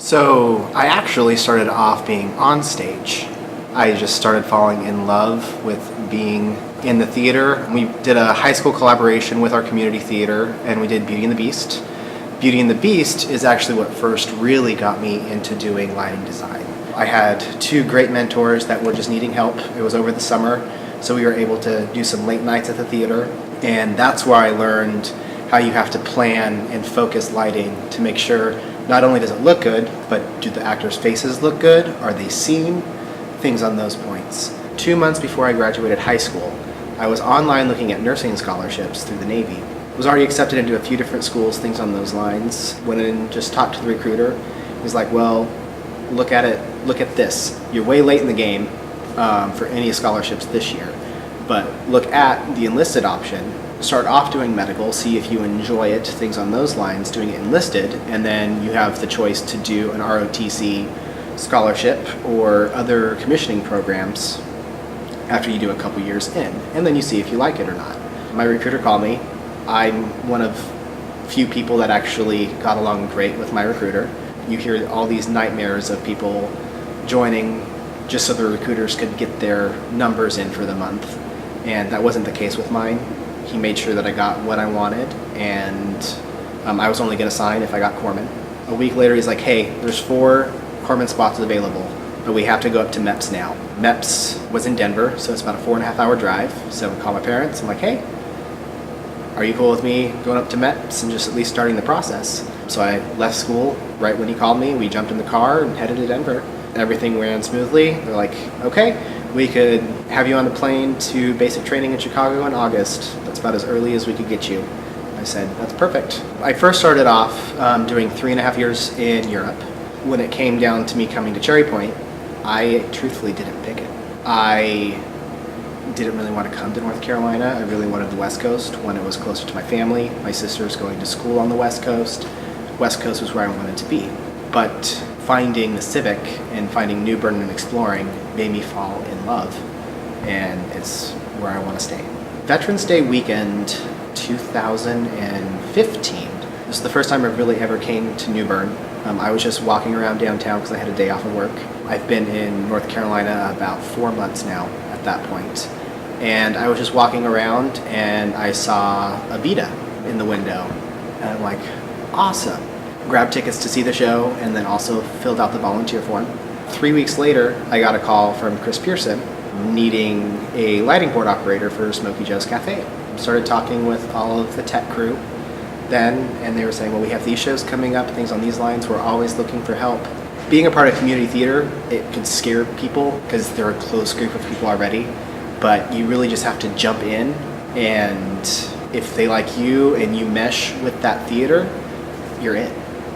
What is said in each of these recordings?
So I actually started off being on stage. I just started falling in love with being in the theater. We did a high school collaboration with our community theater, and we did Beauty and the Beast. Beauty and the Beast is actually what first really got me into doing lighting design. I had two great mentors that were just needing help. It was over the summer, so we were able to do some late nights at the theater, and that's where I learned how you have to plan and focus lighting to make sure not only does it look good, but do the actors' faces look good? Are they seen? Things on those points. 2 months before I graduated high school, I was online looking at nursing scholarships through the Navy. Was already accepted into a few different schools, things on those lines. Went in and just talked to the recruiter. He's like, well, look at this. You're way late in the game for any scholarships this year, but look at the enlisted option. Start off doing medical, see if you enjoy it, things on those lines, doing it enlisted, and then you have the choice to do an ROTC scholarship or other commissioning programs after you do a couple years in, and then you see if you like it or not. My recruiter called me. I'm one of few people that actually got along great with my recruiter. You hear all these nightmares of people joining just so the recruiters could get their numbers in for the month, and that wasn't the case with mine. He made sure that I got what I wanted, and I was only going to sign if I got corpsman. A week later, he's like, hey, there's 4 corpsman spots available, but we have to go up to MEPS now. MEPS was in Denver, so it's about a 4.5-hour drive. So I call my parents. I'm like, hey, are you cool with me going up to MEPS and just at least starting the process? So I left school right when he called me. We jumped in the car and headed to Denver. Everything ran smoothly. They're like, okay, we could have you on a plane to basic training in Chicago in August. That's about as early as we could get you. I said, that's perfect. I first started off doing 3.5 years in Europe. When it came down to me coming to Cherry Point, I truthfully didn't pick it. I didn't really want to come to North Carolina. I really wanted the West Coast when it was closer to my family. My sister's going to school on the West Coast. West Coast was where I wanted to be. But finding the Civic and finding New Bern and exploring made me fall in love, and it's where I want to stay. Veterans Day weekend 2015 was the first time I really ever came to New Bern. I was just walking around downtown because I had a day off of work. I've been in North Carolina about 4 months now at that point, and I was just walking around and I saw a Vita in the window, and I'm like, awesome. Grabbed tickets to see the show and then also filled out the volunteer form. 3 weeks later, I got a call from Chris Pearson needing a lighting board operator for Smokey Joe's Cafe. Started talking with all of the tech crew then, and they were saying, well, we have these shows coming up, things on these lines, we're always looking for help. Being a part of community theater, it could scare people because they're a close group of people already, but you really just have to jump in, and if they like you and you mesh with that theater, you're in.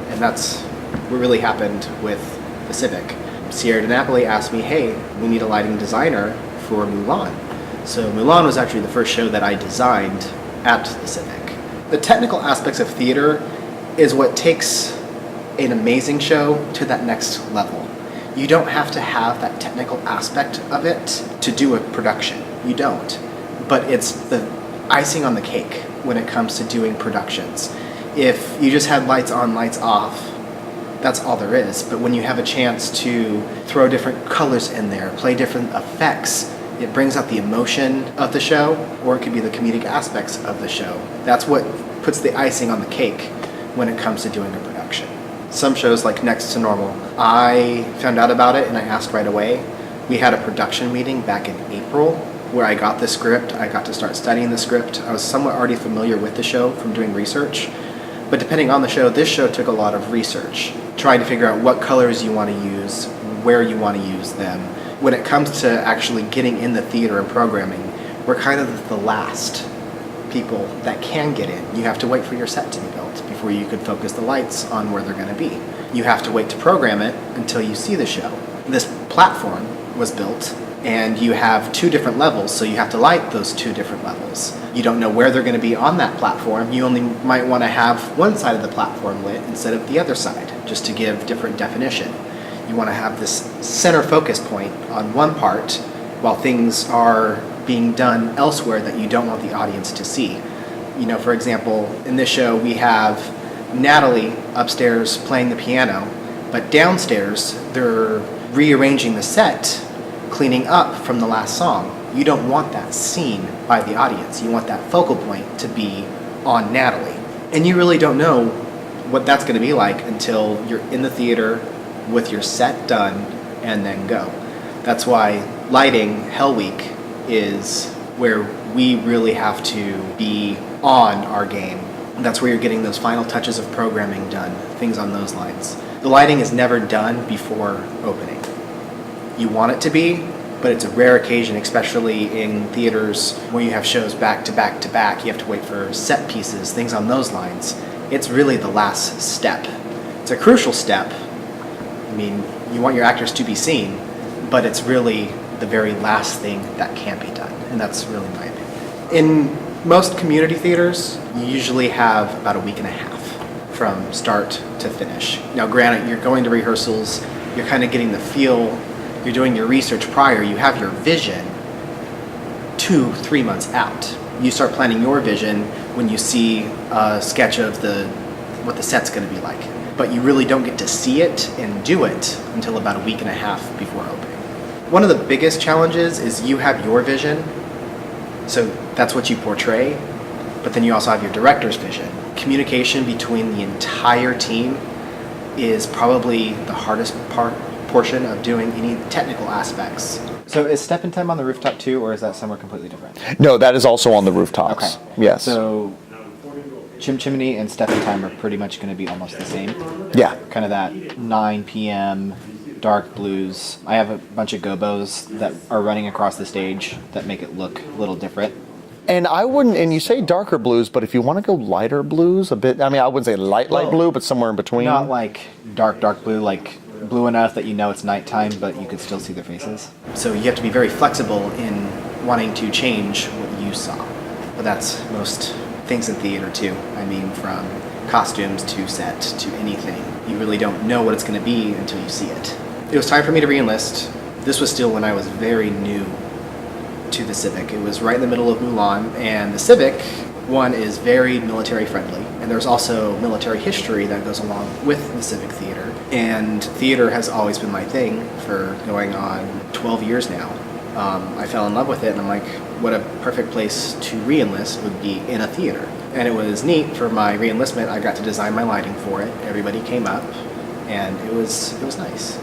And that's what really happened with the Civic. Sierra DiNapoli asked me, hey, we need a lighting designer for Mulan. So Mulan was actually the first show that I designed at the Civic. The technical aspects of theater is what takes an amazing show to that next level. You don't have to have that technical aspect of it to do a production. You don't. But it's the icing on the cake when it comes to doing productions. If you just had lights on, lights off, that's all there is. But when you have a chance to throw different colors in there, play different effects, it brings out the emotion of the show, or it could be the comedic aspects of the show. That's what puts the icing on the cake when it comes to doing a production. Some shows like Next to Normal, I found out about it and I asked right away. We had a production meeting back in April where I got the script. I got to start studying the script. I was somewhat already familiar with the show from doing research. But depending on the show, this show took a lot of research, trying to figure out what colors you want to use, where you want to use them. When it comes to actually getting in the theater and programming, we're kind of the last people that can get in. You have to wait for your set to be built before you can focus the lights on where they're going to be. You have to wait to program it until you see the show. This platform was built, and you have 2 different levels, so you have to light those 2 different levels. You don't know where they're going to be on that platform. You only might want to have one side of the platform lit instead of the other side, just to give different definition. You want to have this center focus point on one part while things are being done elsewhere that you don't want the audience to see. You know, for example, in this show we have Natalie upstairs playing the piano, But downstairs, they're rearranging the set, cleaning up from the last song. You don't want that seen by the audience. You want that focal point to be on Natalie. And you really don't know what that's going to be like until you're in the theater with your set done and then go. That's why lighting Hell Week is where we really have to be on our game. That's where you're getting those final touches of programming done, things on those lines. The lighting is never done before opening. You want it to be, but it's a rare occasion, especially in theaters where you have shows back to back to back. You have to wait for set pieces, things on those lines. It's really the last step. It's a crucial step. I mean, you want your actors to be seen, but it's really the very last thing that can be done, and that's really my opinion. In most community theaters, you usually have about a week and a half from start to finish. Now, granted, you're going to rehearsals, you're kind of getting the feel, you're doing your research prior, you have your vision 2-3 months out. You start planning your vision when you see a sketch of what the set's going to be like. But you really don't get to see it and do it until about a week and a half before opening. One of the biggest challenges is you have your vision, so that's what you portray, but then you also have your director's vision. Communication between the entire team is probably the hardest portion of doing any technical aspects. So is Step in Time on the rooftop too, or is that somewhere completely different? No, that is also on the rooftops. Okay. Yes. So Chim Chimney and Step in Time are pretty much going to be almost the same. Yeah. Kind of that 9 p.m. dark blues. I have a bunch of gobos that are running across the stage that make it look a little different. And I wouldn't, and you say darker blues, but if you want to go lighter blues, a bit, I mean, I wouldn't say light blue, but somewhere in between. Not like dark blue, like blue enough that you know it's nighttime, but you could still see their faces. So you have to be very flexible in wanting to change what you saw. But that's most things in theater too. I mean, from costumes to set to anything. You really don't know what it's going to be until you see it. It was time for me to re-enlist. This was still when I was very new to the Civic. It was right in the middle of Mulan, and the Civic one is very military friendly, and there's also military history that goes along with the Civic Theater. And theater has always been my thing for going on 12 years now. I fell in love with it, and I'm like, what a perfect place to re-enlist would be in a theater. And it was neat for my re-enlistment. I got to design my lighting for it. Everybody came up, and it was nice.